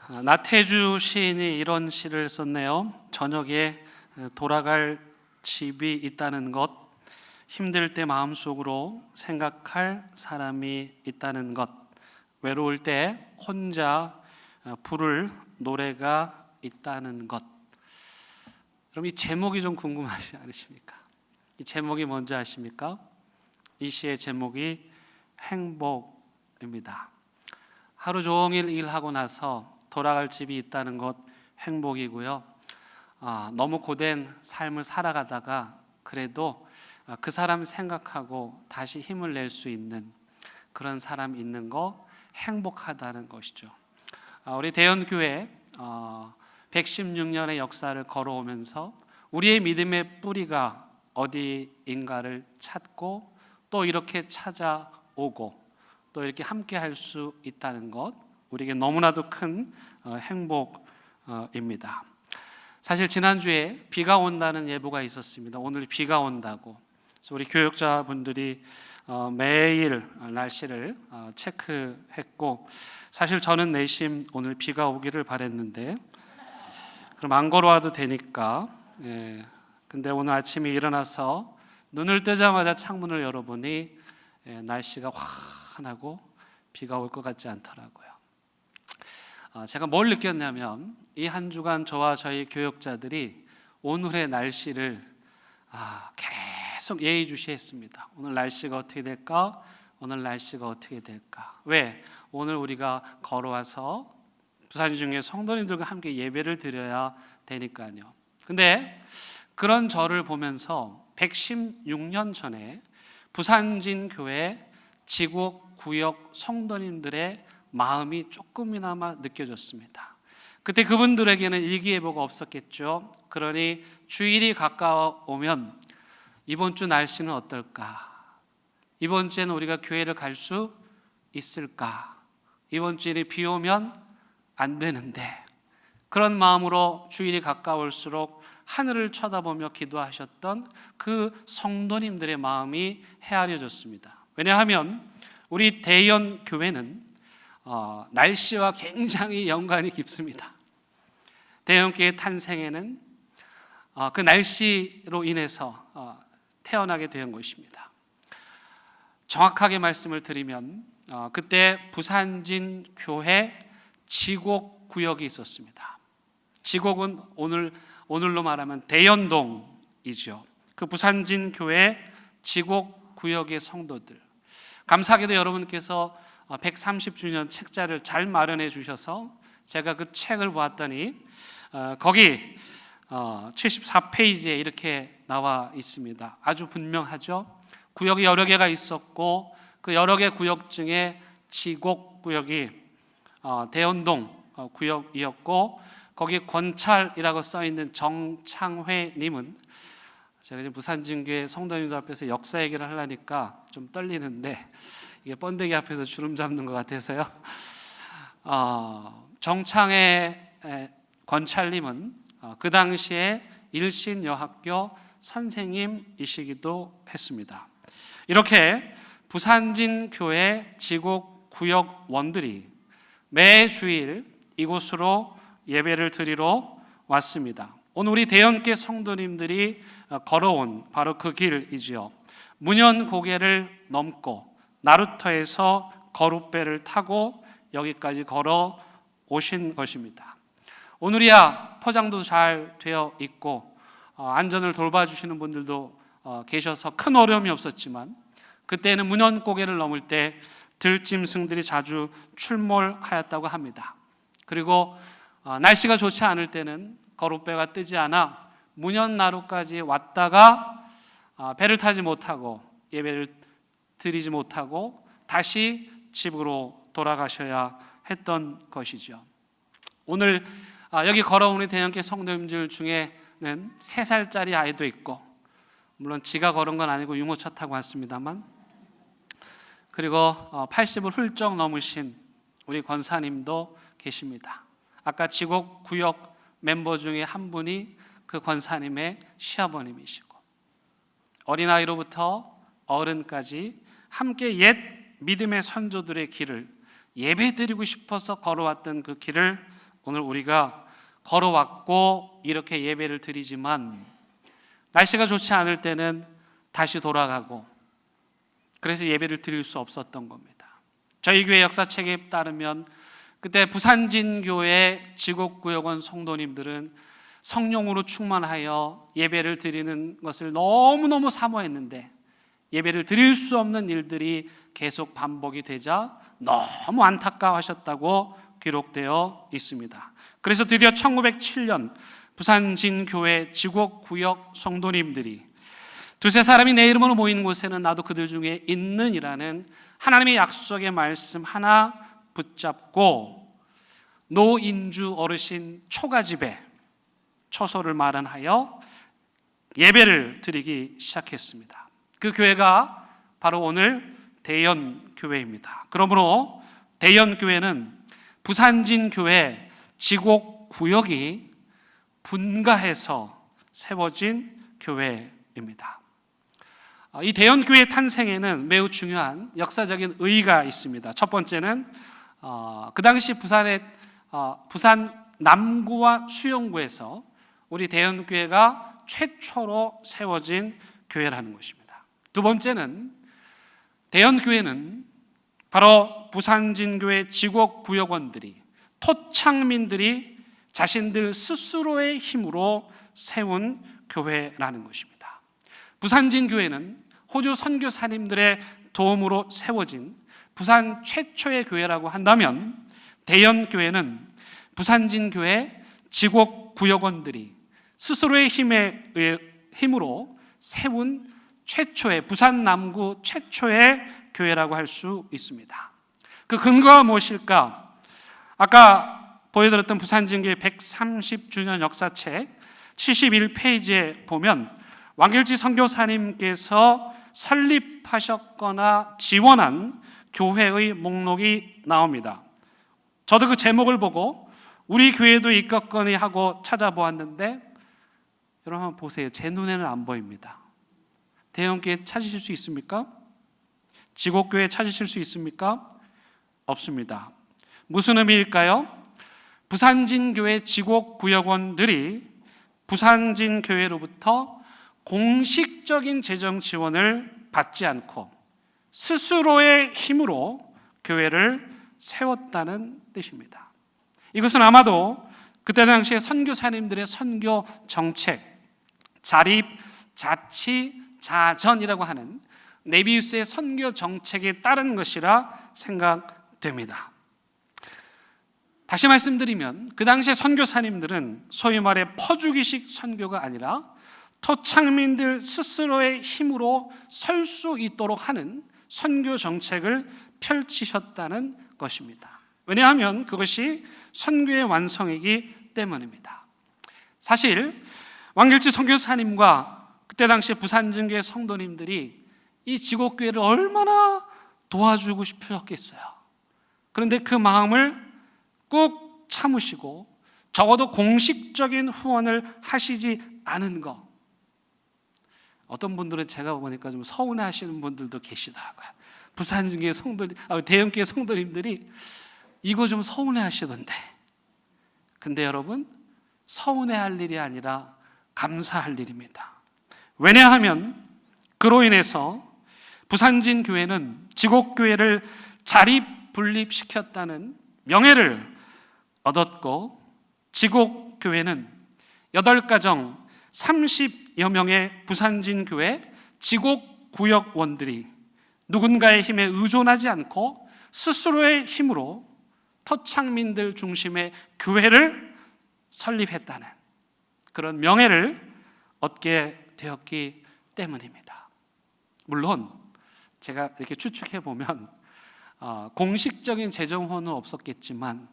나태주 시인이 이런 시를 썼네요. 저녁에 돌아갈 집이 있다는 것, 힘들 때 마음속으로 생각할 사람이 있다는 것, 외로울 때 혼자 부를 노래가 있다는 것. 그럼 이 제목이 좀 궁금하지 않으십니까? 이 제목이 뭔지 아십니까? 이 시의 제목이 행복입니다. 하루 종일 일하고 나서 돌아갈 집이 있다는 것 행복이고요. 너무 고된 삶을 살아가다가 그래도 그 사람 생각하고 다시 힘을 낼 수 있는 그런 사람 있는 거 행복하다는 것이죠. 우리 대연교회 116년의 역사를 걸어오면서 우리의 믿음의 뿌리가 어디인가를 찾고 또 이렇게 찾아오고 또 이렇게 함께 할 수 있다는 것, 우리에게 너무나도 큰 행복입니다. 사실 지난주에 비가 온다는 예보가 있었습니다. 오늘 비가 온다고. 그래서 우리 교육자분들이 매일 날씨를 체크했고, 사실 저는 내심 오늘 비가 오기를 바랬는데 그럼 안 걸어와도 되니까. 근데 오늘 아침에 일어나서 눈을 뜨자마자 창문을 열어보니 날씨가 환하고 비가 올 것 같지 않더라고요. 제가 뭘 느꼈냐면 이 한 주간 저와 저희 교역자들이 오늘의 날씨를 계속 예의주시했습니다. 오늘 날씨가 어떻게 될까? 오늘 날씨가 어떻게 될까? 왜? 오늘 우리가 걸어와서 부산 중에 성도님들과 함께 예배를 드려야 되니까요. 근데 그런 저를 보면서 116년 전에 부산진 교회 지곡 구역 성도님들의 마음이 조금이나마 느껴졌습니다. 그때 그분들에게는 일기예보가 없었겠죠. 그러니 주일이 가까워오면 이번 주 날씨는 어떨까? 이번 주에는 우리가 교회를 갈 수 있을까? 이번 주일에 비 오면 안 되는데, 그런 마음으로 주일이 가까울수록 하늘을 쳐다보며 기도하셨던 그 성도님들의 마음이 헤아려졌습니다. 왜냐하면 우리 대연 교회는 날씨와 굉장히 연관이 깊습니다. 대연교회 탄생에는 그 날씨로 인해서 태어나게 된 것입니다. 정확하게 말씀을 드리면 그때 부산진 교회 지곡 구역이 있었습니다. 지곡은 오늘로 말하면 대연동이죠. 그 부산진 교회 지곡 구역의 성도들, 감사하게도 여러분께서 130주년 책자를 잘 마련해 주셔서 제가 그 책을 보았더니 거기 74페이지에 이렇게 나와 있습니다. 아주 분명하죠. 구역이 여러 개가 있었고 그 여러 개 구역 중에 지곡 구역이 대연동 구역이었고, 거기 권찰이라고 써있는 정창회님은, 제가 지금 부산진교회 성도님들 앞에서 역사 얘기를 하려니까 좀 떨리는데 이게 번데기 앞에서 주름 잡는 것 같아서요. 정창회 권찰님은 그 당시에 일신여학교 선생님이시기도 했습니다. 이렇게 부산진 교회 지곡 구역원들이 매 주일 이곳으로 예배를 드리러 왔습니다. 오늘 우리 대연께 성도님들이 걸어온 바로 그 길이지요. 문현고개를 넘고 나루터에서 거룻배를 타고 여기까지 걸어 오신 것입니다. 오늘이야 포장도 잘 되어 있고 안전을 돌봐주시는 분들도 계셔서 큰 어려움이 없었지만, 그때는 문현고개를 넘을 때 들짐승들이 자주 출몰하였다고 합니다. 그리고 날씨가 좋지 않을 때는 거룻배가 뜨지 않아 문현나루까지 왔다가 배를 타지 못하고 예배를 드리지 못하고 다시 집으로 돌아가셔야 했던 것이죠. 오늘 여기 걸어오는 대연께 성도님들 중에는 3살짜리 아이도 있고, 물론 지가 걸은 건 아니고 유모차 타고 왔습니다만, 그리고 80을 훌쩍 넘으신 우리 권사님도 계십니다. 아까 지곡 구역 멤버 중에 한 분이 그 권사님의 시아버님이시고, 어린아이로부터 어른까지 함께 옛 믿음의 선조들의 길을, 예배드리고 싶어서 걸어왔던 그 길을 오늘 우리가 걸어왔고 이렇게 예배를 드리지만 날씨가 좋지 않을 때는 다시 돌아가고, 그래서 예배를 드릴 수 없었던 겁니다. 저희 교회 역사책에 따르면 그때 부산진교회 지곡구역원 성도님들은 성령으로 충만하여 예배를 드리는 것을 너무너무 사모했는데 예배를 드릴 수 없는 일들이 계속 반복이 되자 너무 안타까워하셨다고 기록되어 있습니다. 그래서 드디어 1907년 부산진교회 지곡구역 성도님들이 두세 사람이 내 이름으로 모이는 곳에는 나도 그들 중에 있는이라는 하나님의 약속의 말씀 하나 붙잡고 노인주 어르신 초가집에 처소를 마련하여 예배를 드리기 시작했습니다. 그 교회가 바로 오늘 대연교회입니다. 그러므로 대연교회는 부산진교회 지곡구역이 분가해서 세워진 교회입니다. 이 대연교회 탄생에는 매우 중요한 역사적인 의의가 있습니다. 첫 번째는 그 당시 부산 남구와 수영구에서 우리 대연교회가 최초로 세워진 교회라는 것입니다. 두 번째는 대연교회는 바로 부산진교회 지곡구역원들이, 토착민들이 자신들 스스로의 힘으로 세운 교회라는 것입니다. 부산진교회는 호주 선교사님들의 도움으로 세워진 부산 최초의 교회라고 한다면, 대연교회는 부산진교회 지곡구역원들이 스스로의 힘으로 세운 최초의, 부산 남구 최초의 교회라고 할 수 있습니다. 그 근거가 무엇일까? 아까 보여드렸던 부산진교회 130주년 역사책 71페이지에 보면 왕길지 선교사님께서 설립하셨거나 지원한 교회의 목록이 나옵니다. 저도 그 제목을 보고 우리 교회도 있겠거니 하고 찾아보았는데, 여러분 한번 보세요. 제 눈에는 안 보입니다. 대형교회 찾으실 수 있습니까? 지곡교회 찾으실 수 있습니까? 없습니다. 무슨 의미일까요? 부산진교회 지곡구역원들이 부산진교회로부터 공식적인 재정 지원을 받지 않고 스스로의 힘으로 교회를 세웠다는 뜻입니다. 이것은 아마도 그때 당시에 선교사님들의 선교 정책, 자립, 자치, 자전이라고 하는 네비우스의 선교 정책에 따른 것이라 생각됩니다. 다시 말씀드리면 그 당시에 선교사님들은 소위 말해 퍼주기식 선교가 아니라 토착민들 스스로의 힘으로 설 수 있도록 하는 선교 정책을 펼치셨다는 것입니다. 왜냐하면 그것이 선교의 완성이기 때문입니다. 사실 왕길지 선교사님과 그때 당시 부산진교회 성도님들이 이 지곡교회를 얼마나 도와주고 싶으셨겠어요. 그런데 그 마음을 꾹 참으시고 적어도 공식적인 후원을 하시지 않은 것, 어떤 분들은 제가 보니까 좀 서운해 하시는 분들도 계시더라고요. 부산진교회 대형교회 성도님들이 이거 좀 서운해 하시던데, 근데 여러분 서운해 할 일이 아니라 감사할 일입니다. 왜냐하면 그로 인해서 부산진교회는 지곡교회를 자립 분립시켰다는 명예를 얻었고, 지곡교회는 8가정 30여 명의 부산진교회 지곡구역원들이 누군가의 힘에 의존하지 않고 스스로의 힘으로 토착민들 중심의 교회를 설립했다는 그런 명예를 얻게 되었기 때문입니다. 물론 제가 이렇게 추측해 보면 공식적인 재정 후원은 없었겠지만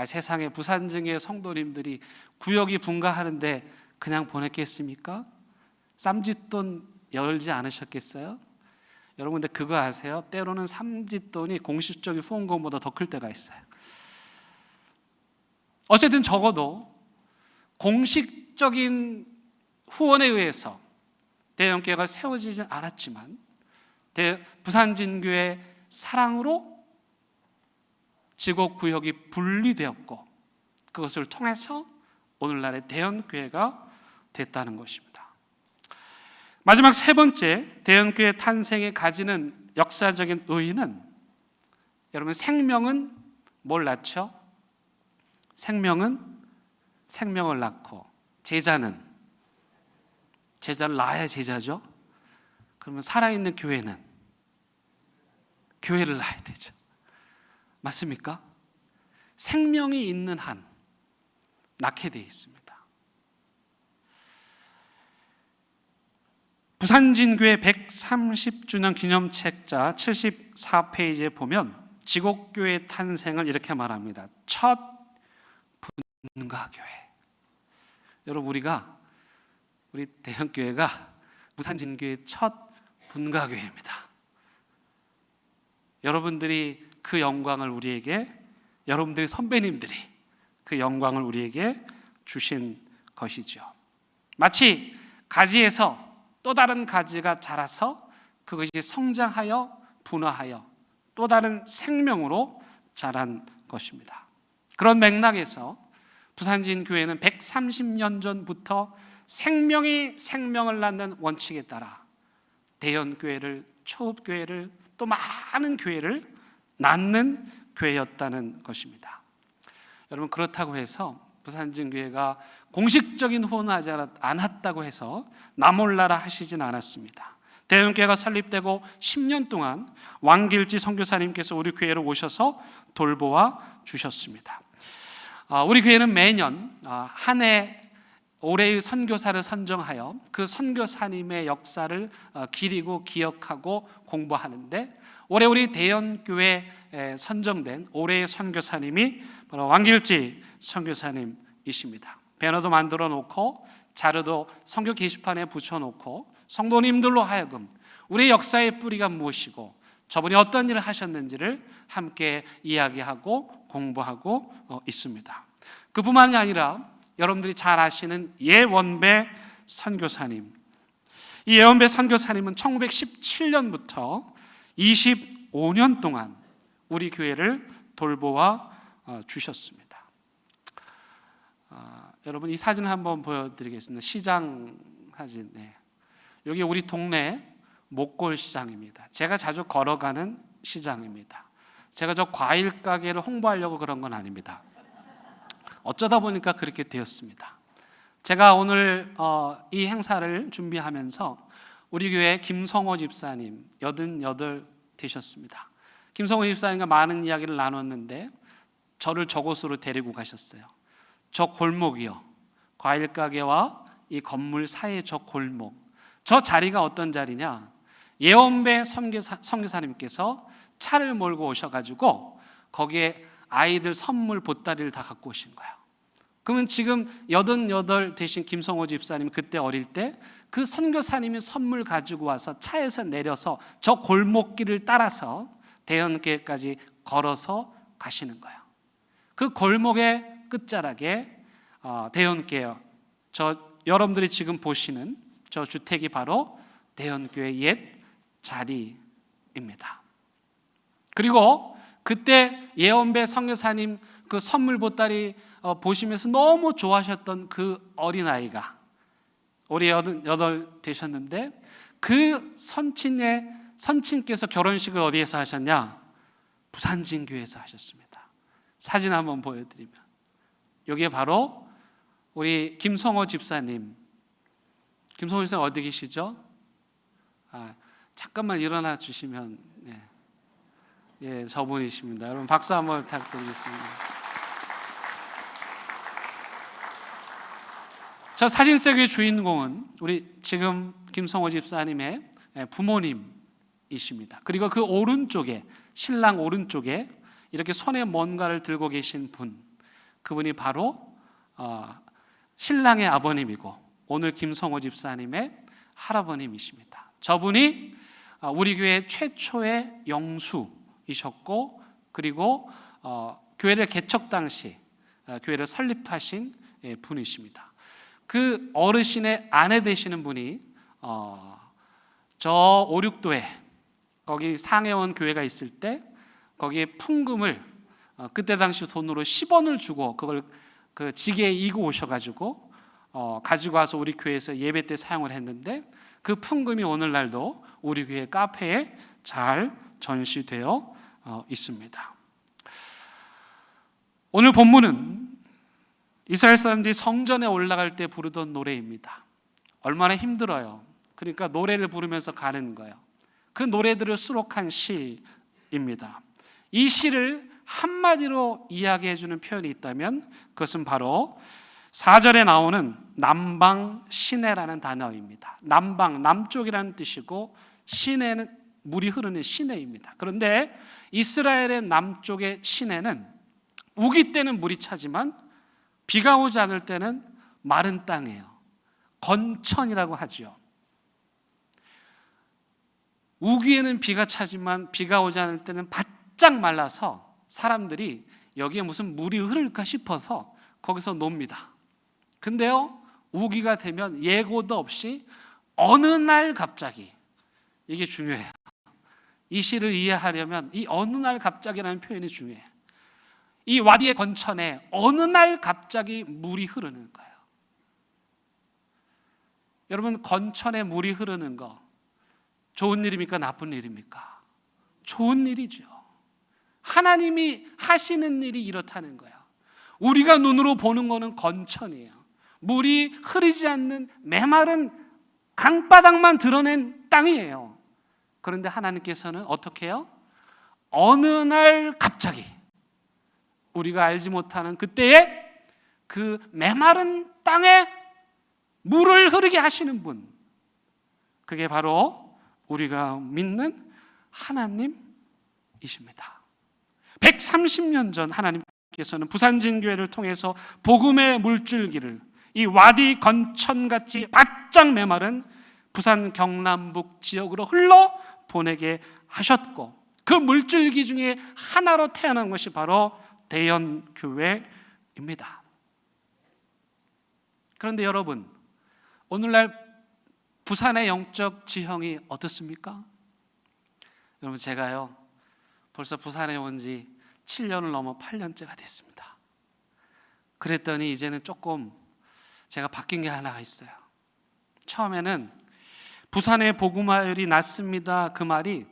세상에 부산진교회 성도님들이 구역이 분가하는데 그냥 보냈겠습니까? 쌈짓돈 열지 않으셨겠어요? 여러분, 근데 그거 아세요? 때로는 쌈짓돈이 공식적인 후원금보다 더 클 때가 있어요. 어쨌든 적어도 공식적인 후원에 의해서 대형교회가 세워지진 않았지만 부산진교회 사랑으로 지곡구역이 분리되었고, 그것을 통해서 오늘날의 대형교회가 됐다는 것입니다. 마지막 세 번째, 대형교회 탄생에 가지는 역사적인 의의는, 여러분, 생명은 뭘 낳죠? 생명은 생명을 낳고, 제자를 낳아야 제자죠. 그러면 살아있는 교회는 교회를 낳아야 되죠. 맞습니까? 생명이 있는 한 낳게 되어 있습니다. 부산진교회 130주년 기념책자 74페이지에 보면 지곡교회 탄생을 이렇게 말합니다. 첫 분가교회. 여러분, 우리 대형교회가 부산진교회의 첫 분가교회입니다. 여러분들이 그 영광을 우리에게, 여러분들의 선배님들이 그 영광을 우리에게 주신 것이죠. 마치 가지에서 또 다른 가지가 자라서 그것이 성장하여 분화하여 또 다른 생명으로 자란 것입니다. 그런 맥락에서 부산진교회는 130년 전부터 생명이 생명을 낳는 원칙에 따라 대형교회를, 초읍교회를, 또 많은 교회를 낳는 교회였다는 것입니다. 여러분, 그렇다고 해서 부산진교회가 공식적인 후원하지 않았다고 해서 나몰라라 하시진 않았습니다. 대형교회가 설립되고 10년 동안 왕길지 선교사님께서 우리 교회로 오셔서 돌보아 주셨습니다. 우리 교회는 매년 한 해 올해의 선교사를 선정하여 그 선교사님의 역사를 기리고 기억하고 공부하는데, 올해 우리 대형교회에 선정된 올해의 선교사님이 바로 왕길지 선교사님이십니다. 배너도 만들어 놓고 자료도 선교 게시판에 붙여놓고 성도님들로 하여금 우리의 역사의 뿌리가 무엇이고 저분이 어떤 일을 하셨는지를 함께 이야기하고 공부하고 있습니다. 그뿐만이 아니라 여러분들이 잘 아시는 예원배 선교사님, 이 예원배 선교사님은 1917년부터 25년 동안 우리 교회를 돌보아 주셨습니다. 여러분, 이 사진을 한번 보여드리겠습니다. 시장 사진. 여기 우리 동네 목골 시장입니다. 제가 자주 걸어가는 시장입니다. 제가 저 과일 가게를 홍보하려고 그런 건 아닙니다. 어쩌다 보니까 그렇게 되었습니다. 제가 오늘 이 행사를 준비하면서 우리 교회 김성호 집사님 88 되셨습니다. 김성호 집사님과 많은 이야기를 나눴는데 저를 저곳으로 데리고 가셨어요. 저 골목이요, 과일 가게와 이 건물 사이의 저 골목, 저 자리가 어떤 자리냐, 예원배 선교사님께서 차를 몰고 오셔가지고 거기에 아이들 선물 보따리를 다 갖고 오신 거예요. 그러면 지금 88 되신 김성호 집사님, 그때 어릴 때 그 선교사님이 선물 가지고 와서 차에서 내려서 저 골목길을 따라서 대형교회까지 걸어서 가시는 거예요. 그 골목의 끝자락에 대형교회, 저 여러분들이 지금 보시는 저 주택이 바로 대형교회 옛 자리입니다. 그리고 그때 예원배 선교사님 그 선물 보따리 보시면서 너무 좋아하셨던 그 어린아이가 올해 88 되셨는데, 그 선친께서 결혼식을 어디에서 하셨냐? 부산진교회에서 하셨습니다. 사진 한번 보여드리면, 여기에 바로 우리 김성호 집사님. 김성호 집사님 어디 계시죠? 잠깐만 일어나 주시면, 저분이십니다. 여러분 박수 한번 부탁드리겠습니다. 저 사진 속의 주인공은 우리 지금 김성호 집사님의 부모님이십니다. 그리고 그 오른쪽에, 신랑 오른쪽에 이렇게 손에 뭔가를 들고 계신 분, 그분이 바로 신랑의 아버님이고 오늘 김성호 집사님의 할아버님이십니다. 저분이 우리 교회 최초의 영수이셨고, 그리고 교회를 개척 당시 교회를 설립하신 분이십니다. 그 어르신의 아내 되시는 분이 저 오륙도에 거기 상해원 교회가 있을 때 거기에 풍금을 그때 당시 돈으로 10원을 주고 그걸 그 지게에 이고 오셔가지고 가지고 와서 우리 교회에서 예배 때 사용을 했는데 그 풍금이 오늘날도 우리 교회 카페에 잘 전시되어 있습니다. 오늘 본문은 이스라엘 사람들이 성전에 올라갈 때 부르던 노래입니다. 얼마나 힘들어요. 그러니까 노래를 부르면서 가는 거예요. 그 노래들을 수록한 시입니다. 이 시를 한마디로 이야기해 주는 표현이 있다면 그것은 바로 4절에 나오는 남방 시내라는 단어입니다. 남방, 남쪽이라는 뜻이고 시내는 물이 흐르는 시내입니다. 그런데 이스라엘의 남쪽의 시내는 우기 때는 물이 차지만 비가 오지 않을 때는 마른 땅이에요. 건천이라고 하죠. 우기에는 비가 차지만 비가 오지 않을 때는 바짝 말라서 사람들이 여기에 무슨 물이 흐를까 싶어서 거기서 놉니다. 근데요, 우기가 되면 예고도 없이 어느 날 갑자기, 이게 중요해요. 이 시를 이해하려면 이 어느 날 갑자기라는 표현이 중요해요. 이 와디의 건천에 어느 날 갑자기 물이 흐르는 거예요. 여러분, 건천에 물이 흐르는 거 좋은 일입니까? 나쁜 일입니까? 좋은 일이죠. 하나님이 하시는 일이 이렇다는 거예요. 우리가 눈으로 보는 거는 건천이에요. 물이 흐르지 않는 메마른 강바닥만 드러낸 땅이에요. 그런데 하나님께서는 어떻게 해요? 어느 날 갑자기 우리가 알지 못하는 그때에 그 메마른 땅에 물을 흐르게 하시는 분, 그게 바로 우리가 믿는 하나님이십니다. 130년 전 하나님께서는 부산진교회를 통해서 복음의 물줄기를 이 와디 건천같이 바짝 메마른 부산 경남북 지역으로 흘러 보내게 하셨고, 그 물줄기 중에 하나로 태어난 것이 바로 대연교회입니다. 그런데 여러분, 오늘날 부산의 영적 지형이 어떻습니까? 여러분, 제가요 벌써 부산에 온 지 7년을 넘어 8년째가 됐습니다. 그랬더니 이제는 조금 제가 바뀐 게 하나가 있어요. 처음에는 부산에 복음화율이 낮습니다, 그 말이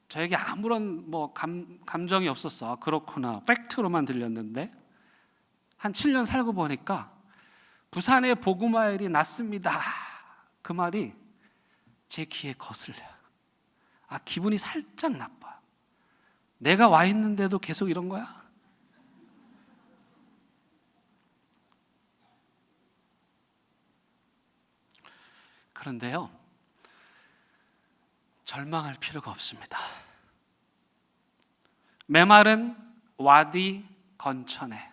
저에게 아무런 감정이 없었어. 그렇구나, 팩트로만 들렸는데 한 7년 살고 보니까 부산의 복음화율이 낮습니다, 그 말이 제 귀에 거슬려요. 기분이 살짝 나빠요. 내가 와 있는데도 계속 이런 거야? 그런데요, 절망할 필요가 없습니다. 메마른 와디 건천에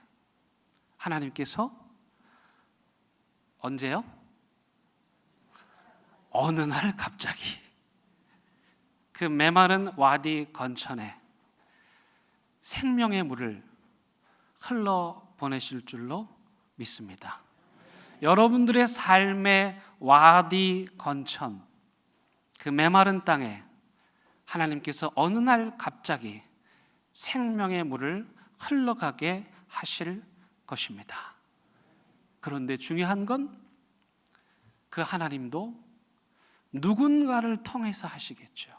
하나님께서 언제요? 어느 날 갑자기 그 메마른 와디 건천에 생명의 물을 흘러보내실 줄로 믿습니다. 여러분들의 삶의 와디 건천, 그 메마른 땅에 하나님께서 어느 날 갑자기 생명의 물을 흘러가게 하실 것입니다. 그런데 중요한 건 그 하나님도 누군가를 통해서 하시겠죠.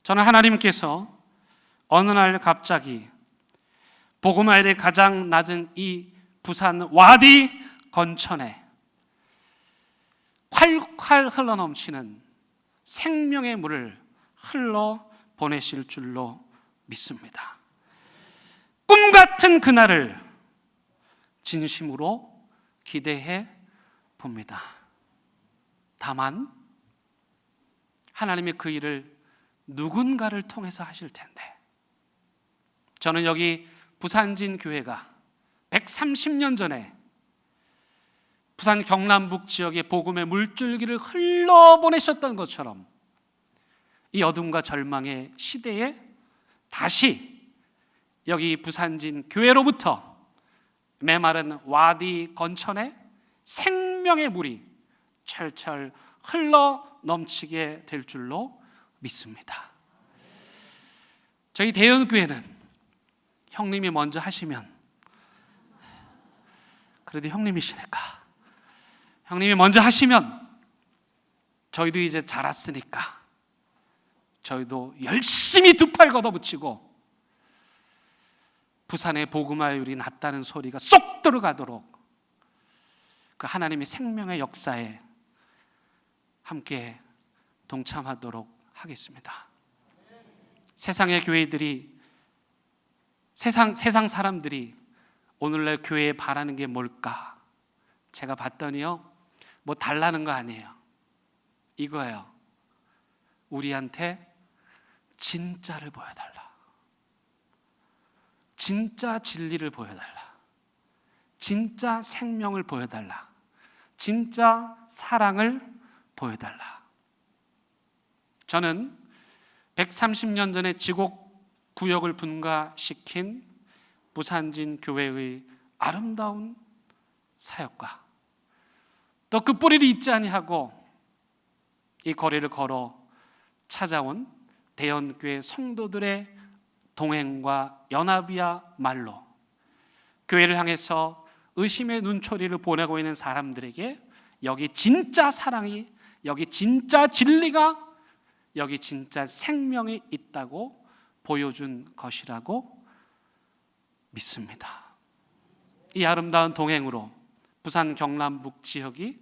저는 하나님께서 어느 날 갑자기 복음화율이 가장 낮은 이 부산 와디 건천에 콸콸 흘러넘치는 생명의 물을 흘러 보내실 줄로 믿습니다. 꿈 같은 그날을 진심으로 기대해 봅니다. 다만 하나님의 그 일을 누군가를 통해서 하실 텐데, 저는 여기 부산진 교회가 130년 전에 부산 경남북 지역의 복음의 물줄기를 흘러보내셨던 것처럼 이 어둠과 절망의 시대에 다시 여기 부산진 교회로부터 메마른 와디 건천에 생명의 물이 철철 흘러 넘치게 될 줄로 믿습니다. 저희 대연교회는 형님이 먼저 하시면 그래도 형님이시니까 형님이 먼저 하시면 저희도 이제 자랐으니까 저희도 열심히 두 팔 걷어붙이고 부산의 복음화율이 낮다는 소리가 쏙 들어가도록 그 하나님의 생명의 역사에 함께 동참하도록 하겠습니다. 세상의 교회들이 세상 사람들이 오늘날 교회에 바라는 게 뭘까? 제가 봤더니요, 뭐 달라는 거 아니에요. 이거예요. 우리한테 진짜를 보여달라. 진짜 진리를 보여달라. 진짜 생명을 보여달라. 진짜 사랑을 보여달라. 저는 130년 전에 지곡 구역을 분가시킨 부산진 교회의 아름다운 사역과 또 그 뿌리를 잊지 아니하고 이 거리를 걸어 찾아온 대연교회 성도들의 동행과 연합이야말로 교회를 향해서 의심의 눈초리를 보내고 있는 사람들에게 여기 진짜 사랑이, 여기 진짜 진리가, 여기 진짜 생명이 있다고 보여준 것이라고 믿습니다. 이 아름다운 동행으로 부산 경남북 지역이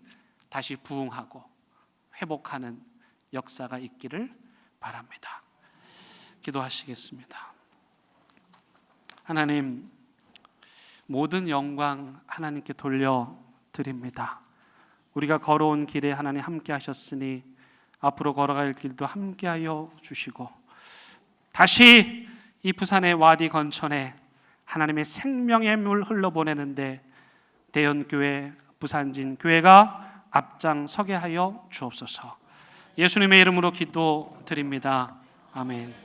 다시 부흥하고 회복하는 역사가 있기를 바랍니다. 기도하시겠습니다. 하나님, 모든 영광 하나님께 돌려드립니다. 우리가 걸어온 길에 하나님 함께 하셨으니 앞으로 걸어갈 길도 함께 하여 주시고 다시 이 부산의 와디 건천에 하나님의 생명의 물 흘러보내는데 대연교회, 부산진 교회가 앞장서게 하여 주옵소서. 예수님의 이름으로 기도드립니다. 아멘.